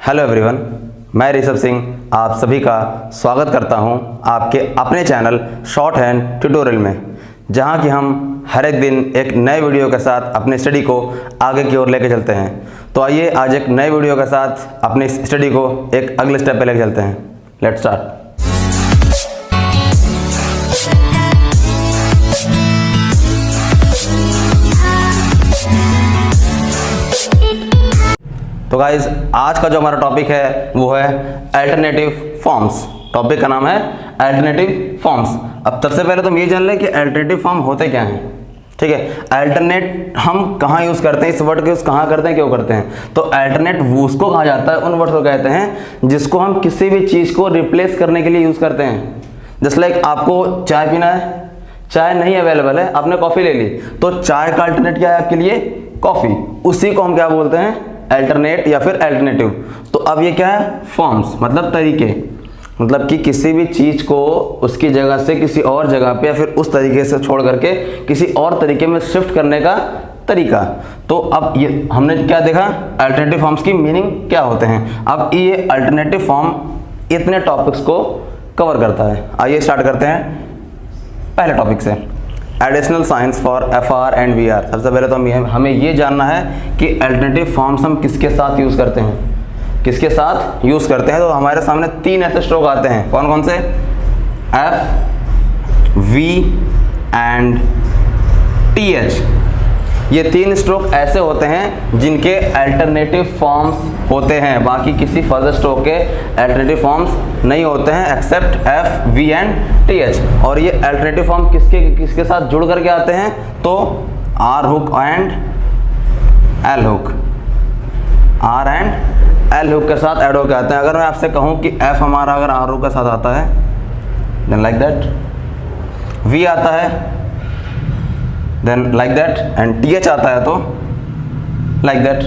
Hello everyone, मैं ऋषभ सिंह आप सभी का स्वागत करता हूं आपके अपने चैनल शॉर्ट हैंड ट्यूटोरियल में, जहां कि हम हर एक दिन एक नए वीडियो के साथ अपने स्टडी को आगे की ओर लेके चलते हैं। तो आइए आज एक नए वीडियो के साथ अपनी स्टडी को एक अगले स्टेप पे लेके चलते हैं। Let's start. तो गाइज आज का जो हमारा टॉपिक है वो है अल्टरनेटिव फॉर्म्स। टॉपिक का नाम है अल्टरनेटिव फॉर्म्स। अब सबसे पहले तो हम ये जान लें कि अल्टरनेटिव फॉर्म होते क्या हैं। ठीक है, अल्टरनेट हम कहाँ यूज़ करते हैं, इस वर्ड का यूज़ कहाँ करते हैं, क्यों करते हैं। तो अल्टरनेट उसको कहा जाता है, उन वर्ड को कहते हैं जिसको हम किसी भी चीज़ को रिप्लेस करने के लिए यूज़ करते हैं। जस्ट लाइक आपको चाय पीना है, चाय नहीं अवेलेबल है, आपने कॉफ़ी ले ली, तो चाय का अल्टरनेट क्या है आपके लिए, कॉफ़ी। उसी को हम क्या बोलते हैं, अल्टरनेट या फिर अल्टरनेटिव। तो अब ये क्या है, फॉर्म्स मतलब तरीके, मतलब कि किसी भी चीज को उसकी जगह से किसी और जगह पे या फिर उस तरीके से छोड़ करके किसी और तरीके में शिफ्ट करने का तरीका। तो अब ये हमने क्या देखा, अल्टरनेटिव फॉर्म्स की मीनिंग क्या होते हैं। अब ये अल्टरनेटिव फॉर्म इतने टॉपिक्स को कवर करता है। आइए स्टार्ट करते हैं पहले टॉपिक से, additional science for FR and VR। सबसे पहले तो हमें ये जानना है कि अल्टरनेटिव फॉर्म्स हम किसके साथ यूज़ करते हैं, किसके साथ यूज़ करते हैं। तो हमारे सामने तीन ऐसे स्ट्रोक आते हैं, कौन कौन से, F, V एंड TH। ये तीन स्ट्रोक ऐसे होते हैं जिनके अल्टरनेटिव फॉर्म्स होते हैं, बाकी किसी फर्दर स्ट्रोक के अल्टरनेटिव फॉर्म्स नहीं होते हैं except F, V and TH। और ये अल्टरनेटिव फॉर्म किसके साथ जुड़ करके आते हैं, तो R hook and L hook, R and L hook के साथ ऐड होकर आते हैं। अगर मैं आपसे कहूँ कि F हमारा अगर R हुक के साथ आता है देन लाइक दैट, V आता है then like that and TH आता है तो लाइक दैट।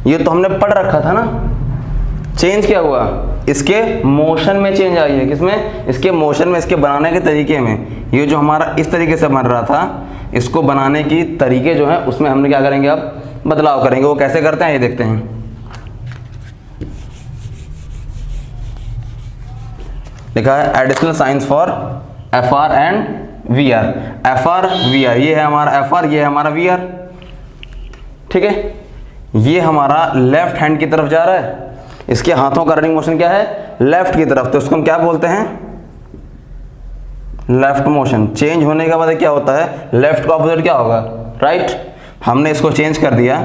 ये तो हमने पढ़ रखा था ना। चेंज क्या हुआ, इसके मोशन में चेंज आई है। किसमें, इसके मोशन में, इसके बनाने के तरीके में। ये जो हमारा इस तरीके से बन रहा था, इसको बनाने की तरीके जो है उसमें हमने क्या करेंगे, अब बदलाव करेंगे। वो कैसे करते हैं ये देखते हैं। लिखा है additional science for FR and VR। FR VR, ये है हमारा FR, ये है हमारा VR। ठीक है, ये हमारा लेफ्ट हैंड की तरफ जा रहा है, इसके हाथों का रनिंग मोशन क्या है, लेफ्ट की तरफ। तो इसको हम क्या बोलते हैं, लेफ्ट मोशन। चेंज होने के बाद क्या होता है, लेफ्ट का ऑपोजिट क्या होगा, राइट। हमने इसको चेंज कर दिया,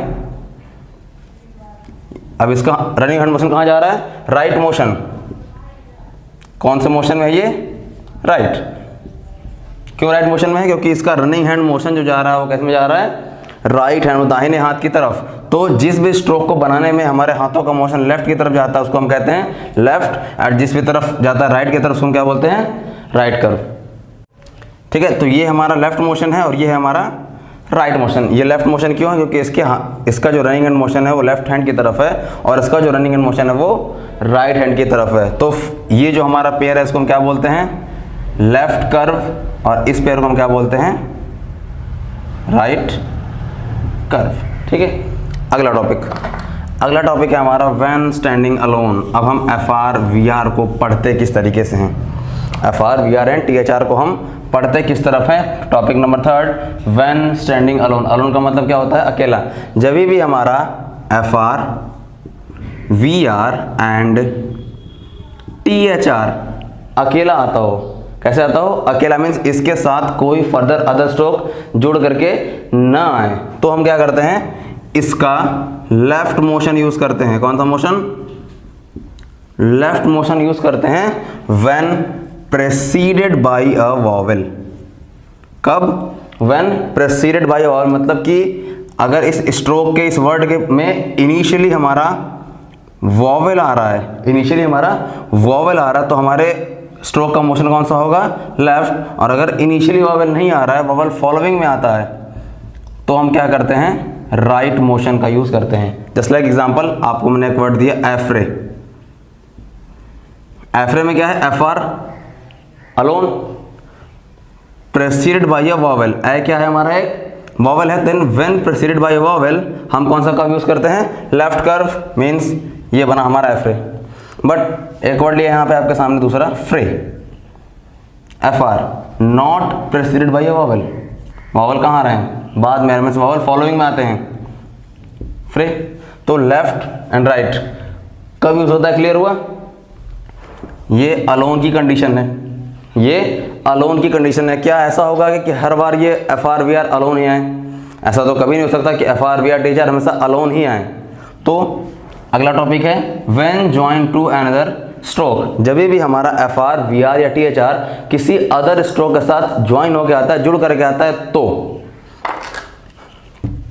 अब इसका रनिंग हैंड मोशन कहाँ जा रहा है, राइट मोशन। कौन से मोशन में है ये, राइट। क्यों राइट मोशन में है, क्योंकि इसका रनिंग हैंड मोशन जो जा रहा है वो कैसे में जा रहा है, राइट हैंड, दाहिने हाथ की तरफ। तो जिस भी स्ट्रोक को बनाने में हमारे हाथों का मोशन लेफ्ट की तरफ जाता है उसको हम कहते हैं लेफ्ट, और जिस भी तरफ जाता है राइट की तरफ उसको हम क्या बोलते हैं, राइट कर्व। ठीक है, तो ये हमारा लेफ्ट मोशन है और ये है हमारा राइट मोशन। ये लेफ्ट मोशन क्यों है, क्योंकि इसका जो रनिंग हैंड मोशन है वो लेफ्ट हैंड की तरफ है और इसका जो रनिंग हैंड मोशन है वो राइट हैंड की तरफ है। तो ये जो हमारा पेयर है इसको हम क्या बोलते हैं, लेफ्ट कर्व, और इस पेयर को हम क्या बोलते हैं, राइट कर्व। ठीक है, अगला टॉपिक है हमारा व्हेन स्टैंडिंग अलोन। अब हम FR VR को पढ़ते किस तरीके से हैं, FR VR एंड THR को हम पढ़ते किस तरफ है। Topic number 3, when standing alone. Alone का मतलब क्या होता है, अकेला। जब भी हमारा FR VR एंड THR अकेला आता हो, कैसे आता हो, अकेला मीन्स इसके साथ कोई फर्दर अदर स्ट्रोक जुड़ करके ना आए, तो हम क्या करते हैं, इसका लेफ्ट मोशन यूज करते हैं। कौन सा मोशन, लेफ्ट मोशन यूज करते हैं when preceded by a vowel. कब, when preceded by a vowel, मतलब कि अगर इस स्ट्रोक के इस वर्ड के में इनिशियली हमारा वॉवेल आ रहा है, तो हमारे स्ट्रोक का मोशन कौन सा होगा, लेफ्ट। और अगर इनिशियली वॉवेल नहीं आ रहा है, वॉवेल फॉलोइंग में आता है, तो हम क्या करते हैं, राइट मोशन का यूज करते हैं। जस्ट लाइक एग्जांपल, आपको मैंने एक वर्ड दिया एफ्रे। एफ्रे में क्या है, FR alone preceded by a vowel. A क्या है हमारा, एक वॉवेल है। Then when preceded by a vowel हम कौन सा कर्व यूज करते हैं, लेफ्ट कर्व। मींस ये बना हमारा एफ रे। बट एक वर्ड लिया यहाँ पे आपके सामने दूसरा फ्रे, F R, not preceded by a vowel. Vowel कहाँ आ रहे हैं? बाद में, मीन्स वॉवल फॉलोइंग में आते हैं, फ्रे। तो लेफ्ट एंड राइट कब यूज होता है, क्लियर हुआ? ये अलोन की कंडीशन है, ये अलोन की कंडीशन है। क्या ऐसा होगा कि हर बार ये F R V R alone ही आए? ऐसा तो कभी नहीं हो सकता कि F R V R teacher हमेशा अलोन ही आए। तो अगला टॉपिक है when join to another stroke. जब भी हमारा एफ आर वी आर या टी एच आर किसी अदर स्ट्रोक के साथ ज्वाइन होकर आता है, जुड़ करके आता है,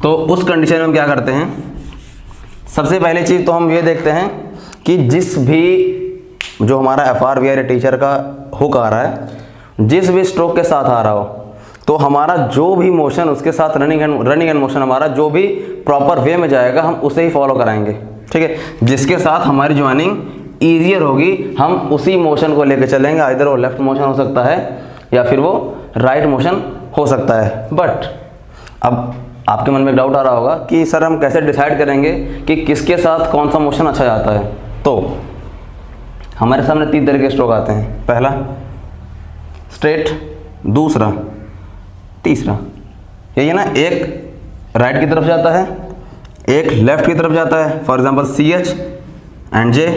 तो उस कंडीशन में हम क्या करते हैं? सबसे पहली चीज तो हम ये देखते हैं कि जिस भी जो हमारा F R V R teacher का हुक आ रहा है, जिस भी स्ट्रोक के साथ आ रहा हो, तो हमारा जो भी मोशन उसके साथ रनिंग एंड मोशन हमारा जो भी प्रॉपर वे में जाएगा, हम उसे ही फॉलो कराएंगे। ठीक है, जिसके साथ हमारी ज्वाइनिंग ईजियर होगी, हम उसी मोशन को लेकर चलेंगे। आइदर वो लेफ्ट मोशन हो सकता है या फिर वो राइट मोशन हो सकता है। बट अब आपके मन में एक डाउट आ रहा होगा कि सर हम कैसे डिसाइड करेंगे कि किसके साथ कौन सा मोशन अच्छा जाता है? तो हमारे सामने 3 तरह के स्ट्रोक आते हैं। पहला स्ट्रेट, दूसरा, तीसरा। यही है ना, एक राइट की तरफ जाता है, एक लेफ्ट की तरफ जाता है। For example C H and J,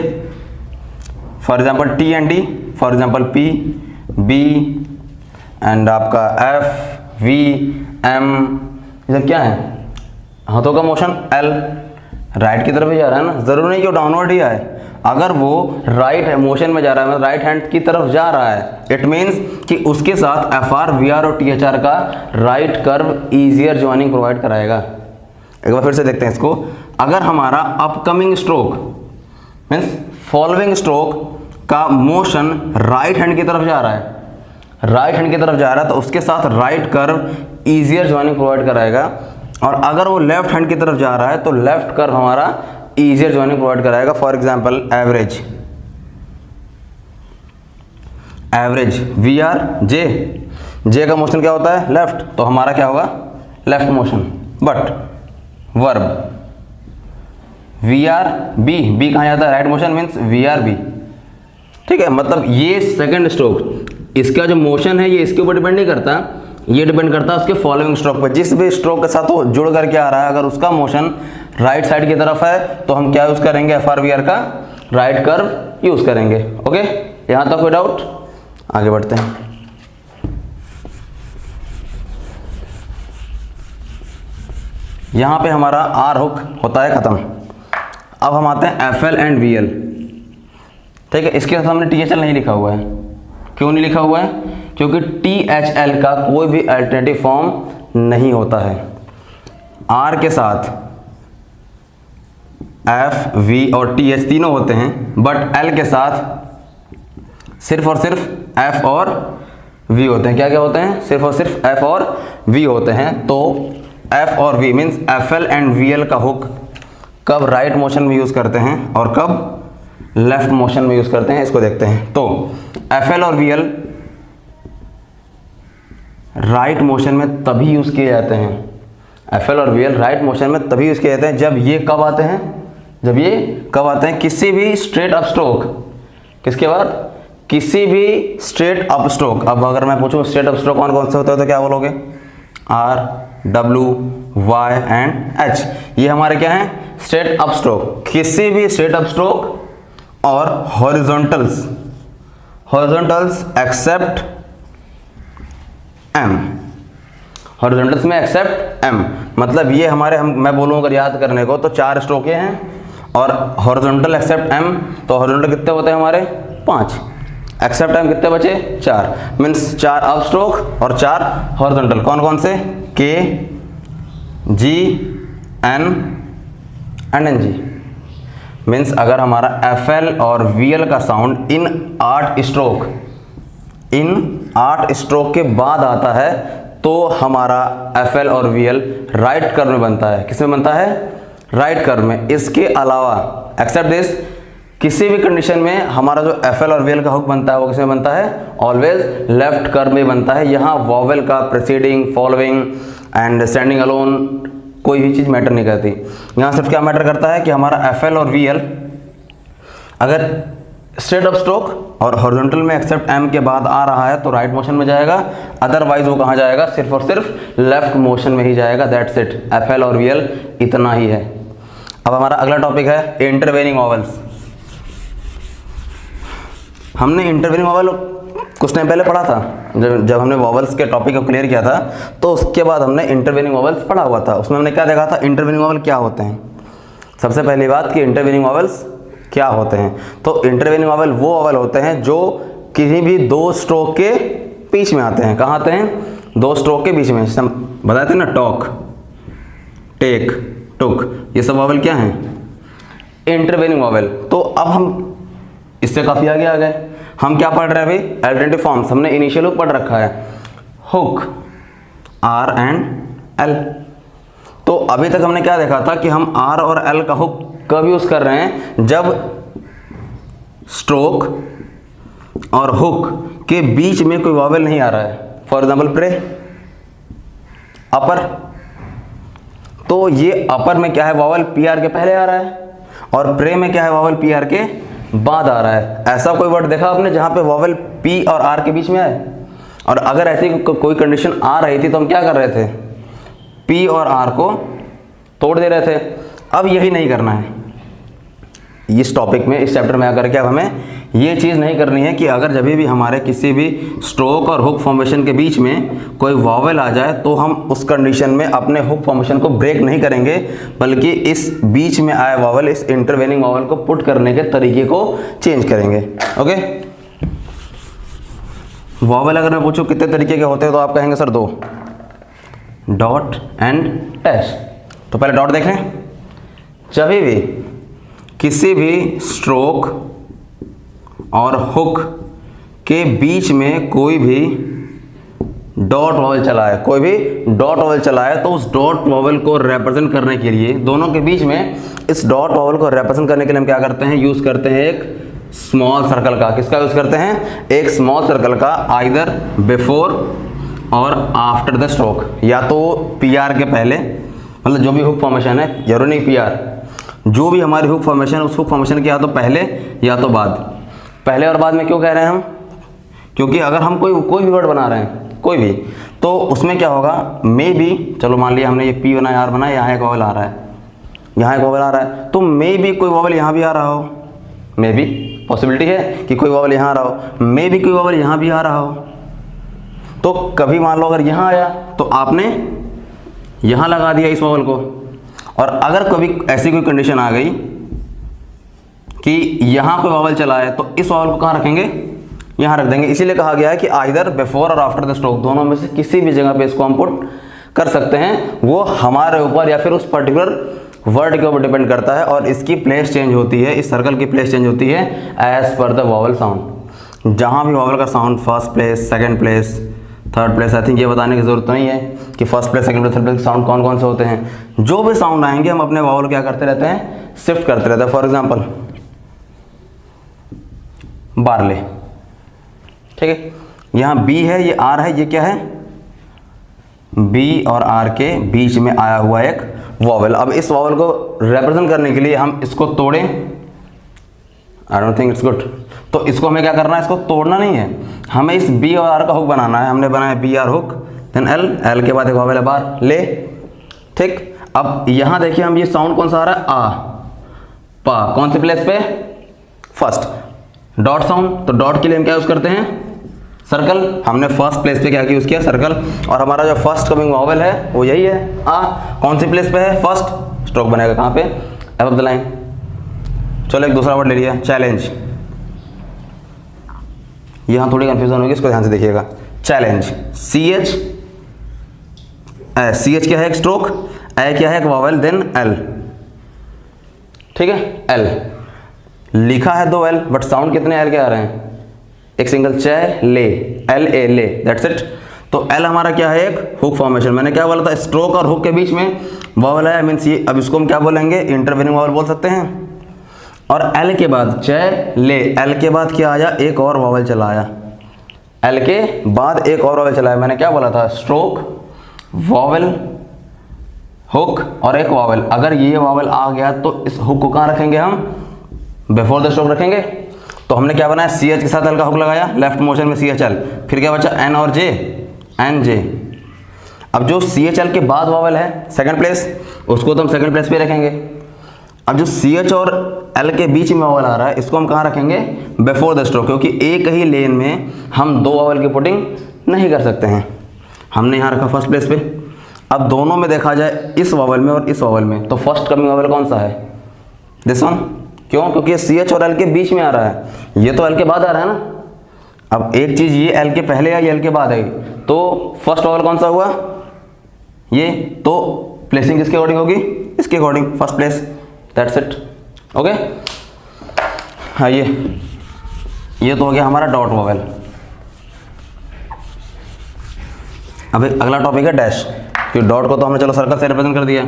for example T and D, for example P, B and आपका एफ, वी, एम। ये सब क्या है? हाथों का मोशन एल राइट की तरफ ही जा रहा है ना, जरूरी नहीं कि वो डाउनवर्ड ही आए। अगर वो राइट मोशन में जा रहा है, मतलब राइट हैंड की तरफ जा रहा है, इट मीन्स कि उसके साथ एफ आर वी आर और टी एच आर का right curve easier joining provide कराएगा। एक बार फिर से देखते हैं इसको। अगर हमारा upcoming stroke means following stroke का मोशन राइट हैंड की तरफ जा रहा है, राइट हैंड की तरफ जा रहा है, तो उसके साथ right curve easier joining provide कराएगा। और अगर वो लेफ्ट हैंड की तरफ जा रहा है तो लेफ्ट कर्व हमारा ईजियर ज्वाइनिंग प्रोवाइड कराएगा। For example average, average V R J, J का मोशन क्या होता है? लेफ्ट, तो हमारा क्या होगा? Left motion. But verb V R B, B कहाँ जाता है? Right motion, means V R B. ठीक है, मतलब ये सेकंड स्ट्रोक, इसका जो मोशन है ये इसके ऊपर डिपेंड नहीं करता, ये डिपेंड करता है उसके फॉलोइंग स्ट्रोक पर। जिस भी स्ट्रोक के साथ वो जुड़ करके आ रहा है, अगर उसका मोशन राइट साइड की तरफ है तो हम क्या यूज करेंगे? एफ आर वी आर का राइट कर्व यूज करेंगे। ओके, यहां तक कोई डाउट? आगे बढ़ते हैं। यहां पे हमारा आर हुक होता है खत्म। अब हम आते हैं F L and V L. ठीक है, इसके सामने टी एच एल नहीं लिखा हुआ है। क्यों नहीं लिखा हुआ है? क्योंकि टी एच एल का कोई भी अल्टरनेटिव फॉर्म नहीं होता है। आर के साथ एफ, वी और टी एच तीनों होते हैं, बट एल के साथ सिर्फ और सिर्फ एफ और वी होते हैं। क्या क्या होते हैं? सिर्फ और सिर्फ एफ और वी होते हैं। तो एफ और V means F L and V L का हुक कब राइट मोशन में यूज करते हैं और कब लेफ्ट मोशन में यूज करते हैं, इसको देखते हैं। तो एफ एल और वी एल राइट मोशन में तभी यूज किए जाते हैं। एफ एल और वी एल राइट मोशन में तभी यूज किए जाते हैं जब ये कब आते हैं? जब ये कब आते हैं? किसी भी स्ट्रेट अप स्ट्रोक, किसके बाद? किसी भी स्ट्रेट अप स्ट्रोक। अब अगर मैं पूछूं स्ट्रेट अप स्ट्रोक कौन कौन से होते हैं तो क्या बोलोगे? R, W, Y and H. ये हमारे क्या हैं? Straight up stroke. किसी भी स्ट्रेट अप स्ट्रोक और हॉरिजॉन्टल्स, हॉरिजॉन्टल्स एक्सेप्ट एम, हॉरिजॉन्टल्स में एक्सेप्ट एम। मतलब ये हमारे मैं बोलूँ अगर याद करने को तो 4 स्ट्रोक हैं और हॉरिजॉन्टल एक्सेप्ट एम। तो हॉरिजॉन्टल कितने होते हैं हमारे? 5। एक्सेप्ट एम कितने बचे? 4। मीन्स 4 अप स्ट्रोक और 4 हॉरिजॉन्टल। कौन कौन से? K, G, N and N G. Means अगर हमारा एफ एल और वी एल का sound in 8 stroke, in 8 stroke के बाद आता है तो हमारा एफ एल और वी एल राइट कर्व में बनता है। किस में बनता है? राइट कर्व में। इसके अलावा एक्सेप्ट दिस, किसी भी कंडीशन में हमारा जो एफ एल और वी एल का हुक बनता है वो किस में बनता है? ऑलवेज लेफ्ट कर्व में बनता है। यहाँ वॉवेल का preceding, following and standing alone कोई भी चीज़ मैटर नहीं करती। यहाँ सिर्फ क्या मैटर करता है कि हमारा एफ एल और वी एल अगर स्ट्रेट अप स्ट्रोक और हॉरिजॉन्टल में एक्सेप्ट एम के बाद आ रहा है तो राइट मोशन में जाएगा, अदरवाइज वो कहाँ जाएगा, सिर्फ और सिर्फ लेफ्ट मोशन में ही जाएगा। दैट्स इट, एफ एल और वी एल इतना ही है। अब हमारा अगला टॉपिक है इंटरवेनिंग वॉवल्स। हमने इंटरवेनिंग वॉवल कुछ टाइम पहले पढ़ा था, जब हमने वॉवल्स के टॉपिक को क्लियर किया था तो उसके बाद हमने इंटरवेनिंग वॉवल्स पढ़ा हुआ था। उसमें हमने क्या देखा था, इंटरवेनिंग वॉवल क्या होते हैं। सबसे पहली बात कि इंटरवेनिंग वॉवल्स क्या होते हैं, तो इंटरवेनिंग वॉवल वो वॉवल होते हैं जो किसी भी दो स्ट्रोक के बीच में आते हैं। कहाँ आते हैं, दो स्ट्रोक के बीच में। हम बताते हैं ना, टॉक, टेक, टुक, ये सब वॉवल क्या हैं, इंटरवेनिंग वॉवल। तो अब हम इससे काफ़ी आगे आ गए। हम क्या पढ़ रहे हैं अभी, अल्टरनेटिव फॉर्म्स। हमने इनिशियल हुक पढ़ रखा है, हुक, आर एंड एल। तो अभी तक हमने क्या देखा था कि हम आर और एल का हुक कब यूज कर रहे हैं, जब स्ट्रोक और हुक के बीच में कोई वॉवल नहीं आ रहा है। फॉर एग्जाम्पल प्रे, अपर, तो ये अपर में क्या है, वॉवल पी आर के पहले आ रहा है, और प्रे में क्या है, वॉवल पी आर के बाद आ रहा है। ऐसा कोई वर्ड देखा आपने जहां पे वॉवल पी और आर के बीच में आए? और अगर ऐसी कोई कंडीशन आ रही थी तो हम क्या कर रहे थे, पी और आर को तोड़ दे रहे थे। अब यही नहीं करना है इस टॉपिक में, इस चैप्टर में आकर के अब हमें ये चीज़ नहीं करनी है कि अगर जब भी हमारे किसी भी स्ट्रोक और हुक फॉर्मेशन के बीच में कोई वॉवल आ जाए तो हम उस कंडीशन में अपने हुक फॉर्मेशन को ब्रेक नहीं करेंगे, बल्कि इस बीच में आए वॉवल, इस इंटरवेनिंग वॉवल को पुट करने के तरीके को चेंज करेंगे। ओके, वॉवल अगर मैं पूछूं कितने तरीके के होते हैं तो आप कहेंगे सर दो, डॉट एंड डैश। तो पहले डॉट देख लें। जब भी किसी भी स्ट्रोक और हुक के बीच में कोई भी डॉट वॉवल चला है, कोई भी डॉट वॉवल चला है, तो उस डॉट वॉवल को रिप्रेजेंट करने के लिए, दोनों के बीच में इस डॉट वॉवल को रिप्रेजेंट करने के लिए हम क्या करते हैं, यूज करते हैं एक स्मॉल सर्कल का। किसका यूज करते हैं, एक स्मॉल सर्कल का, आइदर बिफोर और आफ्टर द स्ट्रोक, या तो पी आर के पहले, मतलब जो भी हुक फॉर्मेशन है, जरूरी नहीं पी आर, जो भी हमारी हुक फॉर्मेशन है उस हुक फॉर्मेशन के या तो पहले या तो बाद। पहले और बाद में क्यों कह रहे हैं हम, क्योंकि अगर हम कोई भी वर्ड बना रहे हैं, कोई भी, तो उसमें क्या होगा, मे बी, चलो मान लिया हमने ये पी बनाया, आर बनाया, यहाँ एक वॉवल आ रहा है, यहाँ एक वॉवल आ रहा है, तो मे बी कोई वॉवल यहाँ भी आ रहा हो, मे बी पॉसिबिलिटी है कि कोई वॉवल यहाँ आ रहा हो, मे बी कोई वॉवल यहाँ भी आ रहा हो। तो कभी मान लो अगर यहाँ आया तो आपने यहाँ लगा दिया इस वॉवल को, और अगर कभी ऐसी कोई कंडीशन आ गई कि यहाँ कोई वॉवल चला है तो इस वॉवल को कहाँ रखेंगे, यहाँ रख देंगे। इसीलिए कहा गया है कि आइदर बिफोर और आफ्टर द स्ट्रोक, दोनों में से किसी भी जगह पे इसको हम पुट कर सकते हैं। वो हमारे ऊपर या फिर उस पर्टिकुलर वर्ड के ऊपर डिपेंड करता है, और इसकी प्लेस चेंज होती है, इस सर्कल की प्लेस चेंज होती है as per the vowel sound. जहाँ भी वॉवल का sound first place, second place, third place, I think ये बताने की जरूरत नहीं है कि first place, second place, third place sound कौन कौन से होते हैं। जो भी साउंड आएंगे हम अपने वॉवल क्या करते रहते हैं, शिफ्ट करते रहते हैं। फॉर एग्जांपल बार्ले, ठीक है, यहाँ बी है, ये आर है, ये क्या है, बी और आर के बीच में आया हुआ एक वॉवल। अब इस वॉवल को रिप्रेजेंट करने के लिए हम इसको तोड़ें, I don't think it's good. तो इसको हमें क्या करना है, इसको तोड़ना नहीं है, हमें इस बी और आर का हुक बनाना है। हमने बनाया B R hook, then L, L के बाद एक वॉवल है बार, ले, ठीक। अब यहाँ देखिए हम ये साउंड कौन सा आ रहा है, आ, पा, कौन सी प्लेस पे, फर्स्ट, डॉट साउंड। तो डॉट के लिए हम क्या यूज करते हैं, सर्कल। हमने फर्स्ट प्लेस पे क्या यूज किया, सर्कल, और हमारा जो फर्स्ट कमिंग वॉवल है वो यही है, आ। कौन सी प्लेस पे है, फर्स्ट, स्ट्रोक बनेगा कहाँ पे, अबव द लाइन। चलो एक दूसरा वर्ड ले लिया, चैलेंज। यहाँ थोड़ी कंफ्यूजन होगी, इसको ध्यान से देखिएगा। Challenge, C H, C H क्या है, एक स्ट्रोक, ए क्या है, एक वॉवल, देन एल, ठीक है, एल लिखा है दो एल, बट साउंड कितने एल के आ रहे हैं, एक सिंगल, चे, ले, एल ए, ले, दैट्स इट। तो एल हमारा क्या है, एक हुक फॉर्मेशन। मैंने क्या बोला था, स्ट्रोक और हुक के बीच में वॉवल है, मीन्स ये, अब इसको हम क्या बोलेंगे, इंटरवेनिंग वॉवल बोल सकते हैं। और एल के बाद चे, ले, एल के बाद क्या आया, एक और वॉवल चला आया, एल के बाद एक और वॉवल चला आया। मैंने क्या बोला था, स्ट्रोक, वॉवल, हुक और एक वॉवल। अगर ये वॉवल आ गया तो इस हुक को कहाँ रखेंगे हम, बिफोर द स्ट्रोक रखेंगे। तो हमने क्या बनाया, सी एच के साथ एल का हुक लगाया, लेफ्ट मोशन में सी एच एल, फिर क्या बचा एन और जे, एन जे। अब जो सी एच एल के बाद वावल है सेकंड प्लेस, उसको तो हम सेकंड प्लेस पे रखेंगे। अब जो सी एच और एल के बीच में वावल आ रहा है, इसको हम कहाँ रखेंगे, बिफोर द स्ट्रोक, क्योंकि एक ही लेन में हम दो वावल की पुटिंग नहीं कर सकते हैं। हमने यहाँ रखा फर्स्ट प्लेस पे। अब दोनों में देखा जाए, इस वावल में और इस वावल में, तो फर्स्ट कमिंग वावल कौन सा है, दिस वन। क्यों, क्योंकि ये सी एच और एल के बीच में आ रहा है, ये तो एल के बाद आ रहा है ना। अब एक चीज़ ये एल के पहले आई, एल के बाद आई, तो फर्स्ट वावल कौन सा हुआ, ये। तो प्लेसिंग किसके अकॉर्डिंग होगी, इसके according, first place, that's it. Okay, हाँ ये तो हो गया हमारा डॉट वावल। अब अगला टॉपिक है डैश, कि डॉट को तो हमने चलो सर्कल से रिप्रेजेंट कर दिया।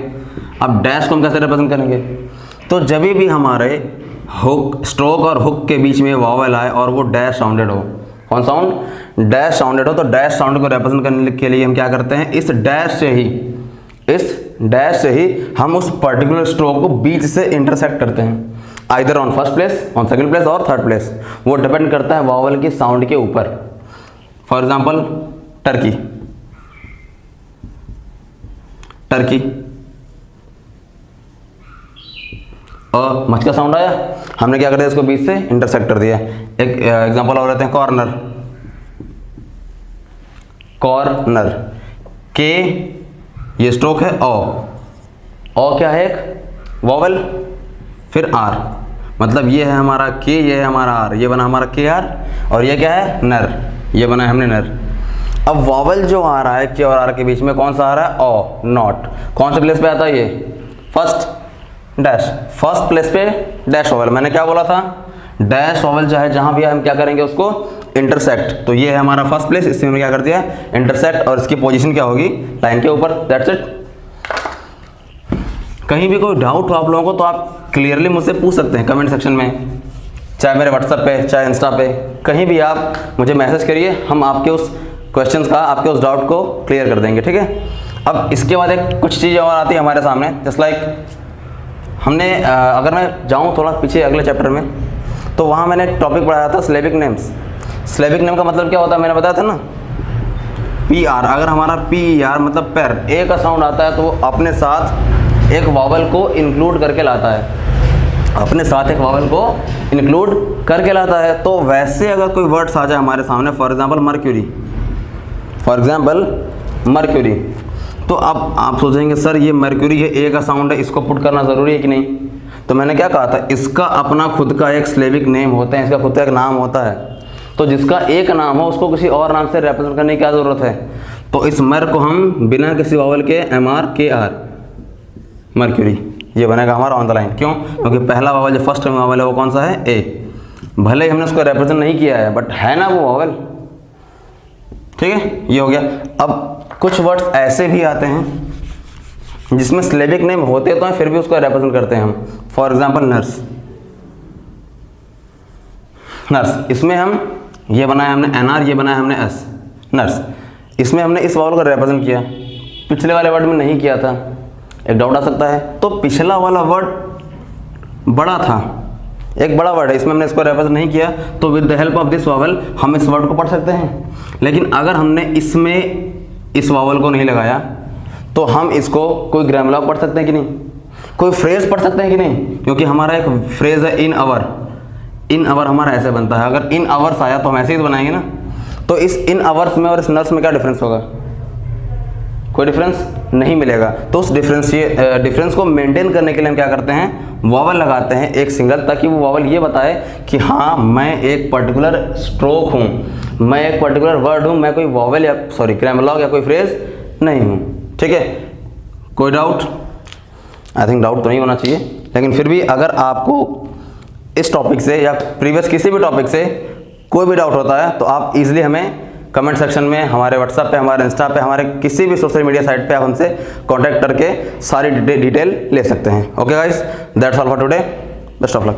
अब डैश को हम कैसे रिप्रेजेंट करेंगे, तो जब भी हमारे हुक, स्ट्रोक और हुक के बीच में वावल आए और वो डैश साउंडेड हो, कौन साउंड, डैश साउंडेड हो, तो डैश साउंड को रिप्रेजेंट करने के लिए हम क्या करते हैं, इस डैश से ही हम उस पर्टिकुलर स्ट्रोक को बीच से इंटरसेक्ट करते हैं, either on first place, on second place और थर्ड प्लेस। वो डिपेंड करता है वावल की साउंड के ऊपर। फॉर एग्जांपल टर्की, टर्की, और मच का साउंड आया, हमने क्या कर दिया, इसको बीच से इंटरसेक्ट कर दिया। एक एग्जांपल और रहते हैं कॉर्नर, कॉर्नर के, ये स्ट्रोक है ओ क्या है, एक वावल, फिर आर, मतलब ये है हमारा के, ये है हमारा आर, ये बना हमारा के आर, और ये क्या है, नर, ये बना है हमने नर। अब वावल जो आ रहा है के और आर के बीच में, कौन सा आ रहा है, ओ, नॉट, कौन से प्लेस पे आता है ये, फर्स्ट, डैश, फर्स्ट प्लेस पे डैश वावल। मैंने क्या बोला था, डैश वावल जो है जहां भी हम क्या करेंगे, उसको इंटरसेक्ट। तो ये है हमारा फर्स्ट प्लेस, इसमें हमने क्या कर दिया, इंटरसेक्ट, और इसकी पोजीशन क्या होगी, लाइन के ऊपर, दैट्स इट। कहीं भी कोई डाउट हो आप लोगों को तो आप क्लियरली मुझसे पूछ सकते हैं कमेंट सेक्शन में, चाहे मेरे व्हाट्सएप पे, चाहे इंस्टा पे, कहीं भी आप मुझे मैसेज करिए, हम आपके उस क्वेश्चंस का, आपके उस डाउट को क्लियर कर देंगे, ठीक है। अब इसके बाद एक कुछ चीज़ और आती है हमारे सामने, जस्ट लाइक हमने अगर मैं जाऊं थोड़ा पीछे अगले चैप्टर में, तो वहाँ मैंने टॉपिक पढ़ाया था स्लेविक नेम्स। स्लेविक नेम का मतलब क्या होता है, मैंने बताया था ना, पी आर, अगर हमारा पी आर मतलब पैर, ए का साउंड आता है तो वो अपने साथ एक वावल को इंक्लूड करके लाता है, अपने साथ एक वावल को इंक्लूड करके लाता है। तो वैसे अगर कोई वर्ड्स आ जाए हमारे सामने, for example mercury, for example mercury, तो अब आप सोचेंगे सर ये मर्क्यूरी है, ए का साउंड है, इसको पुट करना ज़रूरी है कि नहीं। तो मैंने क्या कहा था, इसका अपना खुद का एक स्लेविक नेम होता है, इसका खुद का एक नाम होता है। तो जिसका एक नाम हो उसको किसी और नाम से रिप्रेजेंट करने की क्या ज़रूरत है। तो इस मर को हम बिना किसी वावल के एम आर के आर, मर्क्यूरी, ये बनेगा हमारा ऑन द लाइन। क्यों, क्योंकि पहला वावल जो फर्स्ट वावल है वो कौन सा है, ए। भले ही हमने उसको रिप्रेजेंट नहीं किया है, बट है ना वो वावल, ठीक है, ये हो गया। अब कुछ वर्ड्स ऐसे भी आते हैं जिसमें स्लेविक नेम होते तो हैं, फिर भी उसको रिप्रेजेंट करते हैं हम। फॉर एग्जांपल नर्स, नर्स, इसमें हम ये बनाया हमने एन आर, ये बनाया हमने एस, नर्स। इसमें हमने इस वावल को रिप्रेजेंट किया, पिछले वाले वर्ड में नहीं किया था। एक डाउट आ सकता है, तो पिछला वाला वर्ड बड़ा था, एक बड़ा वर्ड है, इसमें हमने इसको रिप्रेजेंट नहीं किया, तो with the help of this vowel हम इस वर्ड को पढ़ सकते हैं। लेकिन अगर हमने इसमें इस वावल को नहीं लगाया तो हम इसको कोई ग्रामर लॉग पढ़ सकते हैं कि नहीं, कोई फ्रेज पढ़ सकते हैं कि नहीं, क्योंकि हमारा एक फ्रेज है इन आवर, इन आवर हमारा ऐसे बनता है। अगर इन आवर्स आया तो हम ऐसे ही बनाएंगे ना। तो इस इन आवर्स में और इस नर्स में क्या डिफरेंस होगा, कोई डिफरेंस नहीं मिलेगा। तो उस डिफरेंस को मेंटेन करने के लिए हम क्या करते हैं, वावल लगाते हैं एक सिंगल, ताकि वो वावल ये बताए कि हाँ मैं एक पर्टिकुलर स्ट्रोक हूँ, मैं एक पर्टिकुलर वर्ड हूँ, मैं कोई वावल या सॉरी ग्रामर लॉग या कोई फ्रेज नहीं हूँ, ठीक है। कोई डाउट, आई थिंक डाउट तो नहीं होना चाहिए, लेकिन फिर भी अगर आपको इस टॉपिक से या प्रीवियस किसी भी टॉपिक से कोई भी डाउट होता है तो आप इजीली हमें कमेंट सेक्शन में, हमारे व्हाट्सएप पे, हमारे इंस्टा पे, हमारे किसी भी सोशल मीडिया साइट पे आप हमसे कांटेक्ट करके सारी डिटेल ले सकते हैं। Okay guys, that's all for today, best of luck.